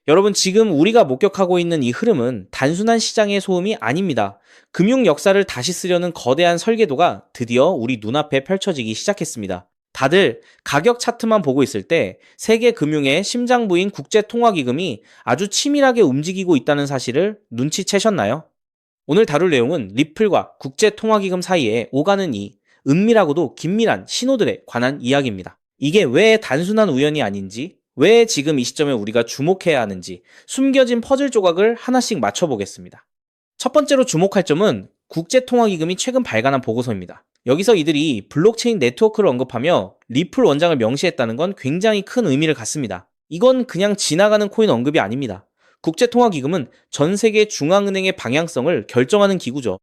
여러분, 지금 우리가 목격하고 있는 이 흐름은 단순한 시장의 소음이 아닙니다. 금융 역사를 다시 쓰려는 거대한 설계도가 드디어 우리 눈앞에 펼쳐지기 시작했습니다. 다들 가격 차트만 보고 있을 때 세계 금융의 심장부인 국제통화기금이 아주 치밀하게 움직이고 있다는 사실을 눈치채셨나요? 오늘 다룰 내용은 리플과 국제통화기금 사이에 오가는 이 은밀하고도 긴밀한 신호들에 관한 이야기입니다. 이게 왜 단순한 우연이 아닌지, 왜 지금 이 시점에 우리가 주목해야 하는지 숨겨진 퍼즐 조각을 하나씩 맞춰보겠습니다. 첫 번째로 주목할 점은 국제통화기금이 최근 발간한 보고서입니다. 여기서 이들이 블록체인 네트워크를 언급하며 리플 원장을 명시했다는 건 굉장히 큰 의미를 갖습니다. 이건 그냥 지나가는 코인 언급이 아닙니다. 국제통화기금은 전 세계 중앙은행의 방향성을 결정하는 기구죠.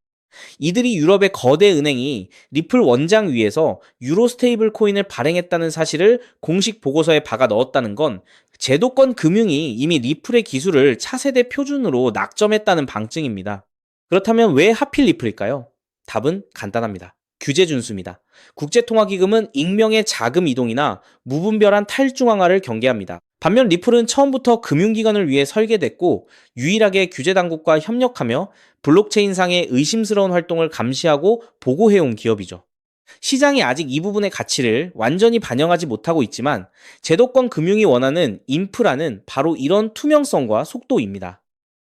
이들이 유럽의 거대 은행이 리플 원장 위에서 유로 스테이블 코인을 발행했다는 사실을 공식 보고서에 박아 넣었다는 건 제도권 금융이 이미 리플의 기술을 차세대 표준으로 낙점했다는 방증입니다. 그렇다면 왜 하필 리플일까요? 답은 간단합니다. 규제 준수입니다. 국제통화기금은 익명의 자금 이동이나 무분별한 탈중앙화를 경계합니다. 반면 리플은 처음부터 금융기관을 위해 설계됐고 유일하게 규제당국과 협력하며 블록체인상의 의심스러운 활동을 감시하고 보고해온 기업이죠. 시장이 아직 이 부분의 가치를 완전히 반영하지 못하고 있지만 제도권 금융이 원하는 인프라는 바로 이런 투명성과 속도입니다.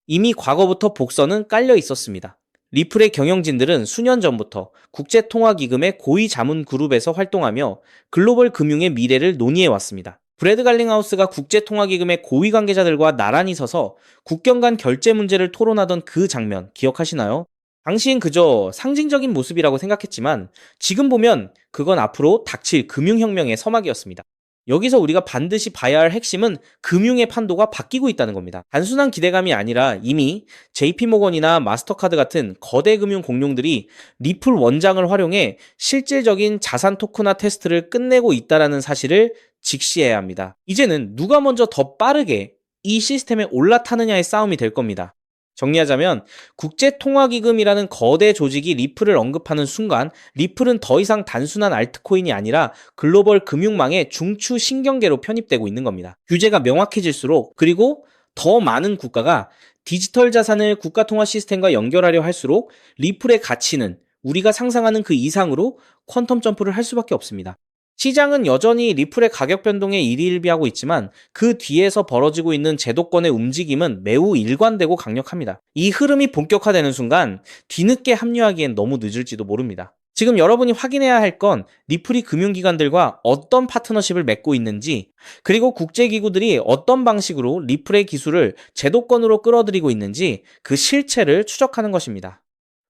이미 과거부터 복선은 깔려 있었습니다. 리플의 경영진들은 수년 전부터 국제통화기금의 고위 자문 그룹에서 활동하며 글로벌 금융의 미래를 논의해왔습니다. 브래드 갈링하우스가 국제통화기금의 고위 관계자들과 나란히 서서 국경 간 결제 문제를 토론하던 그 장면 기억하시나요? 당시엔 그저 상징적인 모습이라고 생각했지만 지금 보면 그건 앞으로 닥칠 금융혁명의 서막이었습니다. 여기서 우리가 반드시 봐야 할 핵심은 금융의 판도가 바뀌고 있다는 겁니다. 단순한 기대감이 아니라 이미 JP모건이나 마스터카드 같은 거대 금융 공룡들이 리플 원장을 활용해 실질적인 자산 토크나 테스트를 끝내고 있다는 사실을 직시해야 합니다. 이제는 누가 먼저 더 빠르게 이 시스템에 올라타느냐의 싸움이 될 겁니다. 정리하자면 국제통화기금이라는 거대 조직이 리플을 언급하는 순간 리플은 더 이상 단순한 알트코인이 아니라 글로벌 금융망의 중추 신경계로 편입되고 있는 겁니다. 규제가 명확해질수록 그리고 더 많은 국가가 디지털 자산을 국가통화 시스템과 연결하려 할수록 리플의 가치는 우리가 상상하는 그 이상으로 퀀텀 점프를 할 수밖에 없습니다. 시장은 여전히 리플의 가격 변동에 일희일비하고 있지만 그 뒤에서 벌어지고 있는 제도권의 움직임은 매우 일관되고 강력합니다. 이 흐름이 본격화되는 순간 뒤늦게 합류하기엔 너무 늦을지도 모릅니다. 지금 여러분이 확인해야 할 건 리플이 금융기관들과 어떤 파트너십을 맺고 있는지, 그리고 국제기구들이 어떤 방식으로 리플의 기술을 제도권으로 끌어들이고 있는지 그 실체를 추적하는 것입니다.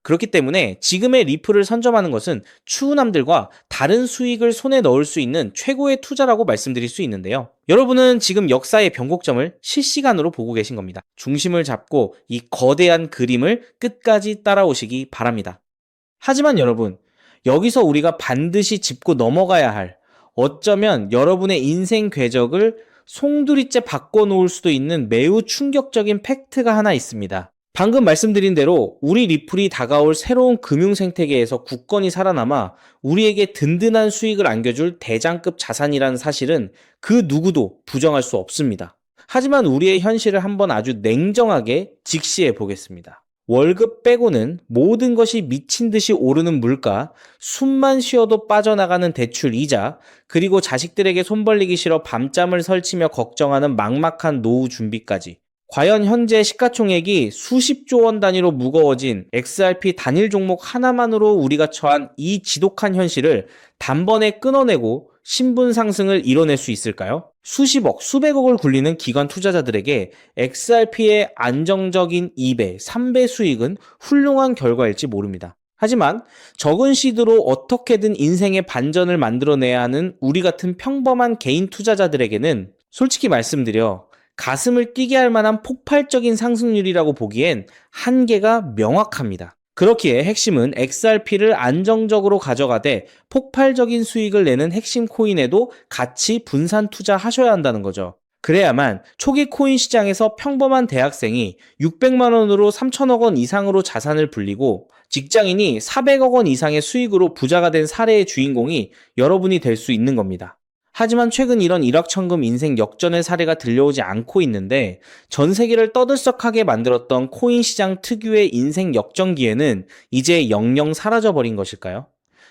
그렇기 때문에 지금의 리플을 선점하는 것은 추후남들과 다른 수익을 손에 넣을 수 있는 최고의 투자라고 말씀드릴 수 있는데요. 여러분은 지금 역사의 변곡점을 실시간으로 보고 계신 겁니다. 중심을 잡고 이 거대한 그림을 끝까지 따라오시기 바랍니다. 하지만 여러분, 여기서 우리가 반드시 짚고 넘어가야 할, 어쩌면 여러분의 인생 궤적을 송두리째 바꿔놓을 수도 있는 매우 충격적인 팩트가 하나 있습니다. 방금 말씀드린 대로 우리 리플이 다가올 새로운 금융 생태계에서 굳건히 살아남아 우리에게 든든한 수익을 안겨줄 대장급 자산이라는 사실은 그 누구도 부정할 수 없습니다. 하지만 우리의 현실을 한번 아주 냉정하게 직시해 보겠습니다. 월급 빼고는 모든 것이 미친 듯이 오르는 물가, 숨만 쉬어도 빠져나가는 대출 이자, 그리고 자식들에게 손 벌리기 싫어 밤잠을 설치며 걱정하는 막막한 노후 준비까지. 과연 현재 시가총액이 수십조 원 단위로 무거워진 XRP 단일 종목 하나만으로 우리가 처한 이 지독한 현실을 단번에 끊어내고 신분 상승을 이뤄낼 수 있을까요? 수십억, 수백억을 굴리는 기관 투자자들에게 XRP의 안정적인 2배, 3배 수익은 훌륭한 결과일지 모릅니다. 하지만 적은 시드로 어떻게든 인생의 반전을 만들어내야 하는 우리 같은 평범한 개인 투자자들에게는 솔직히 말씀드려 가슴을 뛰게 할 만한 폭발적인 상승률이라고 보기엔 한계가 명확합니다. 그렇기에 핵심은 XRP를 안정적으로 가져가되 폭발적인 수익을 내는 핵심 코인에도 같이 분산 투자하셔야 한다는 거죠. 그래야만 초기 코인 시장에서 평범한 대학생이 600만 원으로 3천억 원 이상으로 자산을 불리고 직장인이 400억 원 이상의 수익으로 부자가 된 사례의 주인공이 여러분이 될 수 있는 겁니다. 하지만 최근 이런 일확천금 인생 역전의 사례가 들려오지 않고 있는데 전 세계를 떠들썩하게 만들었던 코인 시장 특유의 인생 역전 기회는 이제 영영 사라져버린 것일까요?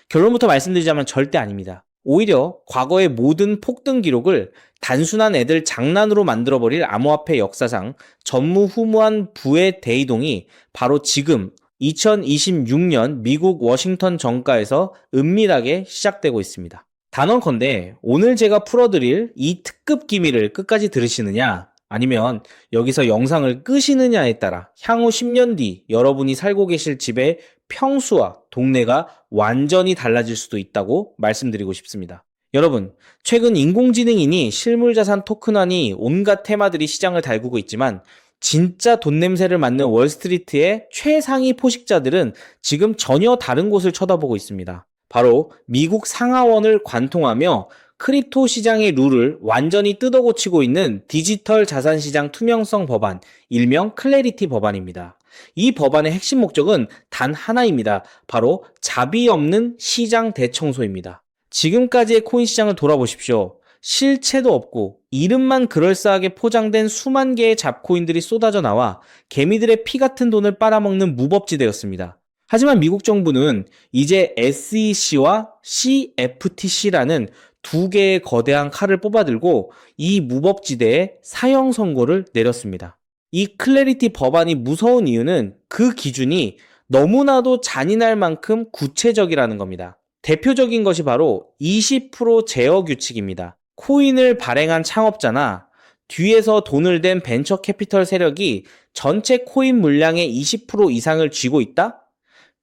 결론부터 말씀드리자면 절대 아닙니다. 오히려 과거의 모든 폭등 기록을 단순한 애들 장난으로 만들어버릴 암호화폐 역사상 전무후무한 부의 대이동이 바로 지금 2026년 미국 워싱턴 정가에서 은밀하게 시작되고 있습니다. 단언컨대 오늘 제가 풀어드릴 이 특급 기밀을 끝까지 들으시느냐 아니면 여기서 영상을 끄시느냐에 따라 향후 10년 뒤 여러분이 살고 계실 집의 평수와 동네가 완전히 달라질 수도 있다고 말씀드리고 싶습니다. 여러분, 최근 인공지능이니 실물자산 토큰화니 온갖 테마들이 시장을 달구고 있지만 진짜 돈 냄새를 맡는 월스트리트의 최상위 포식자들은 지금 전혀 다른 곳을 쳐다보고 있습니다. 바로 미국 상하원을 관통하며 크립토 시장의 룰을 완전히 뜯어고치고 있는 디지털 자산 시장 투명성 법안, 일명 클래리티 법안입니다. 이 법안의 핵심 목적은 단 하나입니다. 바로 자비 없는 시장 대청소입니다. 지금까지의 코인 시장을 돌아보십시오. 실체도 없고 이름만 그럴싸하게 포장된 수만 개의 잡코인들이 쏟아져 나와 개미들의 피 같은 돈을 빨아먹는 무법지대였습니다. 하지만 미국 정부는 이제 SEC와 CFTC라는 두 개의 거대한 칼을 뽑아들고 이 무법지대에 사형 선고를 내렸습니다. 이 클래리티 법안이 무서운 이유는 그 기준이 너무나도 잔인할 만큼 구체적이라는 겁니다. 대표적인 것이 바로 20% 제어 규칙입니다. 코인을 발행한 창업자나 뒤에서 돈을 댄 벤처 캐피털 세력이 전체 코인 물량의 20% 이상을 쥐고 있다?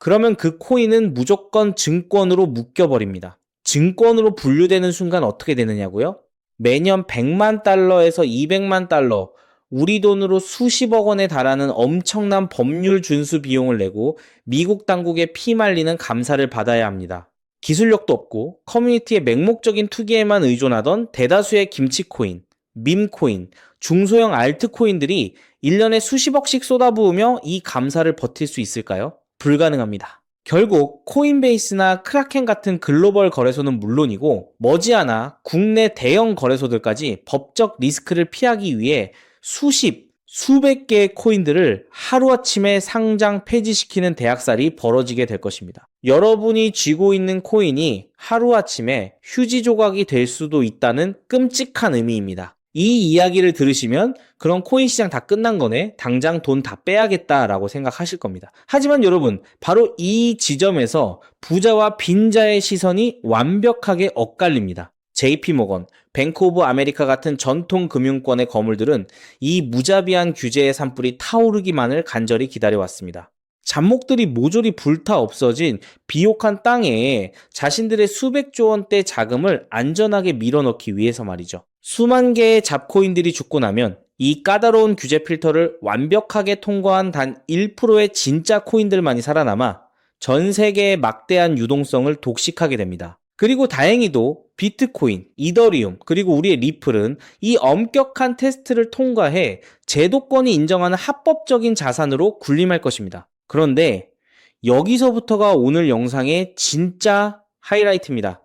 그러면 그 코인은 무조건 증권으로 묶여버립니다. 증권으로 분류되는 순간 어떻게 되느냐고요? 매년 100만 달러에서 200만 달러, 우리 돈으로 수십억 원에 달하는 엄청난 법률 준수 비용을 내고 미국 당국에 피말리는 감사를 받아야 합니다. 기술력도 없고 커뮤니티의 맹목적인 투기에만 의존하던 대다수의 김치코인, 밈코인, 중소형 알트코인들이 1년에 수십억씩 쏟아부으며 이 감사를 버틸 수 있을까요? 불가능합니다. 결국 코인베이스나 크라켄 같은 글로벌 거래소는 물론이고 머지않아 국내 대형 거래소들까지 법적 리스크를 피하기 위해 수백 개의 코인들을 하루아침에 상장 폐지시키는 대학살이 벌어지게 될 것입니다. 여러분이 쥐고 있는 코인이 하루아침에 휴지 조각이 될 수도 있다는 끔찍한 의미입니다. 이 이야기를 들으시면 그럼 코인 시장 다 끝난 거네, 당장 돈 다 빼야겠다라고 생각하실 겁니다. 하지만 여러분, 바로 이 지점에서 부자와 빈자의 시선이 완벽하게 엇갈립니다. JP모건, 뱅크 오브 아메리카 같은 전통 금융권의 거물들은 이 무자비한 규제의 산불이 타오르기만을 간절히 기다려왔습니다. 잡목들이 모조리 불타 없어진 비옥한 땅에 자신들의 수백조 원대 자금을 안전하게 밀어넣기 위해서 말이죠. 수만 개의 잡코인들이 죽고 나면 이 까다로운 규제 필터를 완벽하게 통과한 단 1%의 진짜 코인들만이 살아남아 전 세계의 막대한 유동성을 독식하게 됩니다. 그리고 다행히도 비트코인, 이더리움, 그리고 우리의 리플은 이 엄격한 테스트를 통과해 제도권이 인정하는 합법적인 자산으로 군림할 것입니다. 그런데 여기서부터가 오늘 영상의 진짜 하이라이트입니다.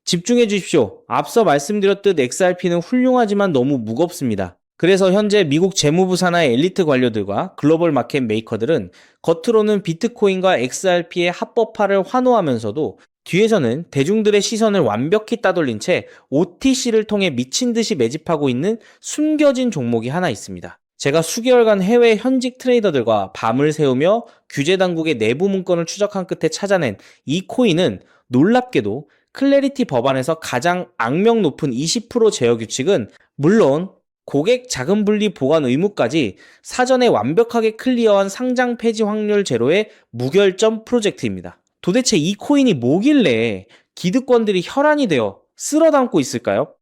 집중해 주십시오. 앞서 말씀드렸듯 XRP는 훌륭하지만 너무 무겁습니다. 그래서 현재 미국 재무부 산하의 엘리트 관료들과 글로벌 마켓 메이커들은 겉으로는 비트코인과 XRP의 합법화를 환호하면서도 뒤에서는 대중들의 시선을 완벽히 따돌린 채 OTC를 통해 미친 듯이 매집하고 있는 숨겨진 종목이 하나 있습니다. 제가 수개월간 해외 현직 트레이더들과 밤을 새우며 규제 당국의 내부 문건을 추적한 끝에 찾아낸 이 코인은 놀랍게도 클래리티 법안에서 가장 악명 높은 20% 제어 규칙은 물론 고객 자금 분리 보관 의무까지 사전에 완벽하게 클리어한 상장 폐지 확률 제로의 무결점 프로젝트입니다. 도대체 이 코인이 뭐길래 기득권들이 혈안이 되어 쓸어 담고 있을까요?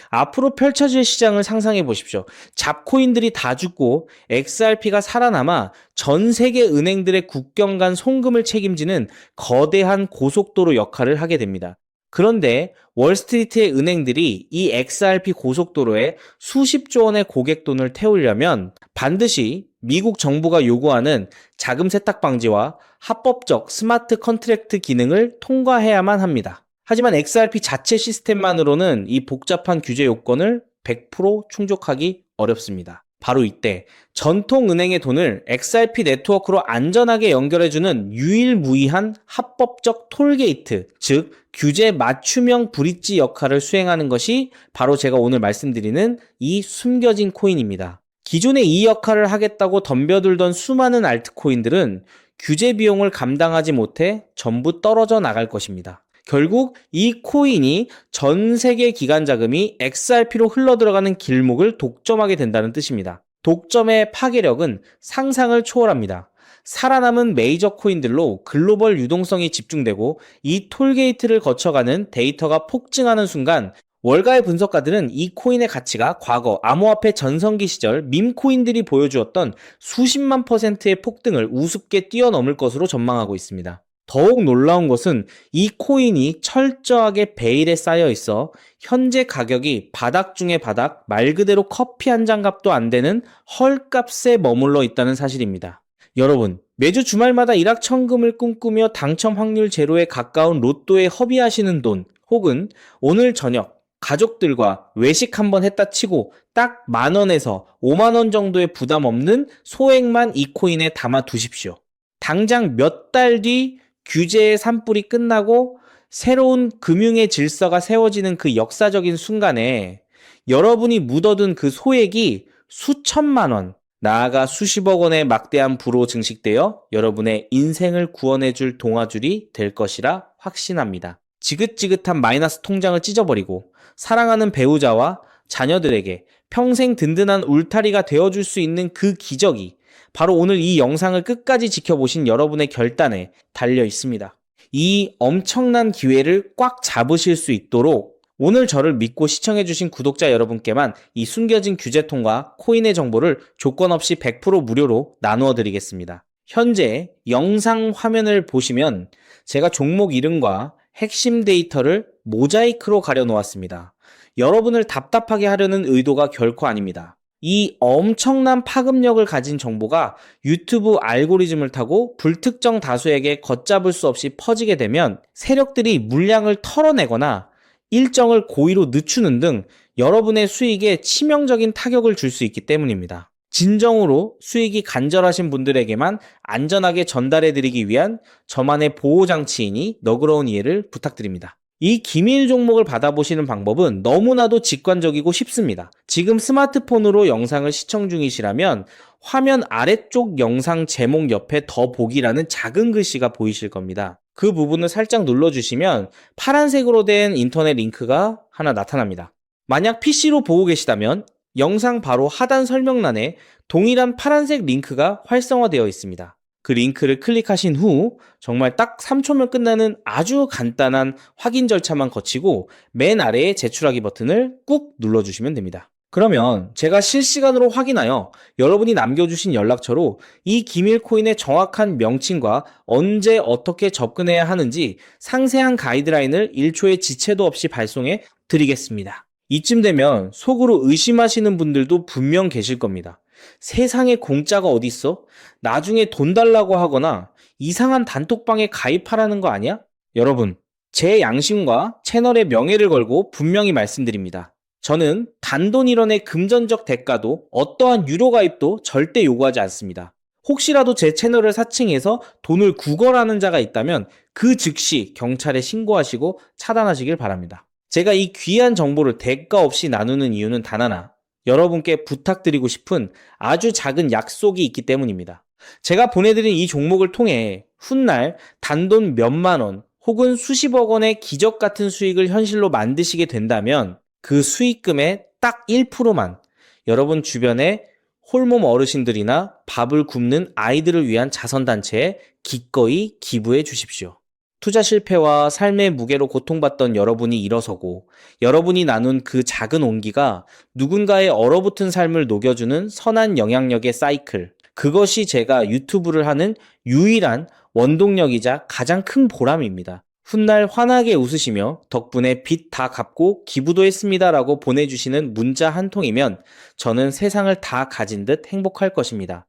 앞으로 펼쳐질 시장을 상상해 보십시오. 잡코인들이 다 죽고 XRP가 살아남아 전 세계 은행들의 국경 간 송금을 책임지는 거대한 고속도로 역할을 하게 됩니다. 그런데 월스트리트의 은행들이 이 XRP 고속도로에 수십조 원의 고객 돈을 태우려면 반드시 미국 정부가 요구하는 자금 세탁 방지와 합법적 스마트 컨트랙트 기능을 통과해야만 합니다. 하지만 XRP 자체 시스템만으로는 이 복잡한 규제 요건을 100% 충족하기 어렵습니다. 바로 이때 전통은행의 돈을 XRP 네트워크로 안전하게 연결해주는 유일무이한 합법적 톨게이트, 즉 규제 맞춤형 브릿지 역할을 수행하는 것이 바로 제가 오늘 말씀드리는 이 숨겨진 코인입니다. 기존에 이 역할을 하겠다고 덤벼들던 수많은 알트코인들은 규제 비용을 감당하지 못해 전부 떨어져 나갈 것입니다. 결국 이 코인이 전 세계 기관 자금이 XRP로 흘러들어가는 길목을 독점하게 된다는 뜻입니다. 독점의 파괴력은 상상을 초월합니다. 살아남은 메이저 코인들로 글로벌 유동성이 집중되고 이 톨게이트를 거쳐가는 데이터가 폭증하는 순간 월가의 분석가들은 이 코인의 가치가 과거 암호화폐 전성기 시절 밈코인들이 보여주었던 수십만 %의 폭등을 우습게 뛰어넘을 것으로 전망하고 있습니다. 더욱 놀라운 것은 이 코인이 철저하게 베일에 쌓여 있어 현재 가격이 바닥 중에 바닥, 말 그대로 커피 한 잔 값도 안 되는 헐값에 머물러 있다는 사실입니다. 여러분, 매주 주말마다 일확천금을 꿈꾸며 당첨 확률 제로에 가까운 로또에 허비하시는 돈, 혹은 오늘 저녁 가족들과 외식 한번 했다 치고 딱 10,000원에서 50,000원 정도의 부담 없는 소액만 이 코인에 담아 두십시오. 당장 몇 달 뒤 규제의 산불이 끝나고 새로운 금융의 질서가 세워지는 그 역사적인 순간에 여러분이 묻어둔 그 소액이 수천만 원, 나아가 수십억 원의 막대한 부로 증식되어 여러분의 인생을 구원해줄 동아줄이 될 것이라 확신합니다. 지긋지긋한 마이너스 통장을 찢어버리고 사랑하는 배우자와 자녀들에게 평생 든든한 울타리가 되어줄 수 있는 그 기적이 바로 오늘 이 영상을 끝까지 지켜보신 여러분의 결단에 달려 있습니다. 이 엄청난 기회를 꽉 잡으실 수 있도록 오늘 저를 믿고 시청해주신 구독자 여러분께만 이 숨겨진 규제통과 코인의 정보를 조건 없이 100% 무료로 나누어 드리겠습니다. 현재 영상 화면을 보시면 제가 종목 이름과 핵심 데이터를 모자이크로 가려 놓았습니다. 여러분을 답답하게 하려는 의도가 결코 아닙니다. 이 엄청난 파급력을 가진 정보가 유튜브 알고리즘을 타고 불특정 다수에게 걷잡을 수 없이 퍼지게 되면 세력들이 물량을 털어내거나 일정을 고의로 늦추는 등 여러분의 수익에 치명적인 타격을 줄 수 있기 때문입니다. 진정으로 수익이 간절하신 분들에게만 안전하게 전달해드리기 위한 저만의 보호장치이니 너그러운 이해를 부탁드립니다. 이 기밀 종목을 받아보시는 방법은 너무나도 직관적이고 쉽습니다. 지금 스마트폰으로 영상을 시청 중이시라면 화면 아래쪽 영상 제목 옆에 더 보기라는 작은 글씨가 보이실 겁니다. 그 부분을 살짝 눌러주시면 파란색으로 된 인터넷 링크가 하나 나타납니다. 만약 PC로 보고 계시다면 영상 바로 하단 설명란에 동일한 파란색 링크가 활성화되어 있습니다. 그 링크를 클릭하신 후 정말 딱 3초면 끝나는 아주 간단한 확인 절차만 거치고 맨 아래에 제출하기 버튼을 꾹 눌러주시면 됩니다. 그러면 제가 실시간으로 확인하여 여러분이 남겨주신 연락처로 이 기밀 코인의 정확한 명칭과 언제 어떻게 접근해야 하는지 상세한 가이드라인을 1초의 지체도 없이 발송해 드리겠습니다. 이쯤 되면 속으로 의심하시는 분들도 분명 계실 겁니다. 세상에 공짜가 어딨어? 나중에 돈 달라고 하거나 이상한 단톡방에 가입하라는 거 아니야? 여러분, 제 양심과 채널의 명예를 걸고 분명히 말씀드립니다. 저는 단돈 1원의 금전적 대가도 어떠한 유료 가입도 절대 요구하지 않습니다. 혹시라도 제 채널을 사칭해서 돈을 구걸하는 자가 있다면 그 즉시 경찰에 신고하시고 차단하시길 바랍니다. 제가 이 귀한 정보를 대가 없이 나누는 이유는 단 하나, 여러분께 부탁드리고 싶은 아주 작은 약속이 있기 때문입니다. 제가 보내드린 이 종목을 통해 훗날 단돈 몇만 원 혹은 수십억 원의 기적 같은 수익을 현실로 만드시게 된다면 그 수익금의 딱 1%만 여러분 주변에 홀몸 어르신들이나 밥을 굶는 아이들을 위한 자선단체에 기꺼이 기부해 주십시오. 투자 실패와 삶의 무게로 고통받던 여러분이 일어서고 여러분이 나눈 그 작은 온기가 누군가의 얼어붙은 삶을 녹여주는 선한 영향력의 사이클, 그것이 제가 유튜브를 하는 유일한 원동력이자 가장 큰 보람입니다. 훗날 환하게 웃으시며 덕분에 빚 다 갚고 기부도 했습니다 라고 보내주시는 문자 한 통이면 저는 세상을 다 가진 듯 행복할 것입니다.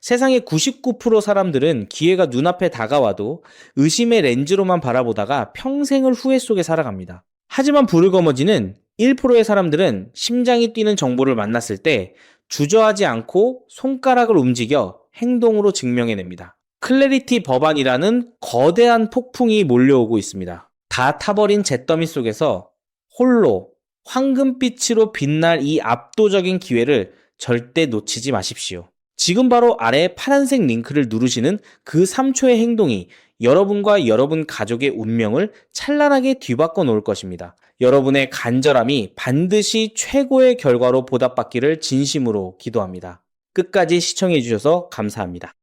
세상의 99% 사람들은 기회가 눈앞에 다가와도 의심의 렌즈로만 바라보다가 평생을 후회 속에 살아갑니다. 하지만 부르거머지는 1%의 사람들은 심장이 뛰는 정보를 만났을 때 주저하지 않고 손가락을 움직여 행동으로 증명해냅니다. 클래리티 법안이라는 거대한 폭풍이 몰려오고 있습니다. 다 타버린 잿더미 속에서 홀로 황금빛으로 빛날 이 압도적인 기회를 절대 놓치지 마십시오. 지금 바로 아래 파란색 링크를 누르시는 그 3초의 행동이 여러분과 여러분 가족의 운명을 찬란하게 뒤바꿔 놓을 것입니다. 여러분의 간절함이 반드시 최고의 결과로 보답받기를 진심으로 기도합니다. 끝까지 시청해 주셔서 감사합니다.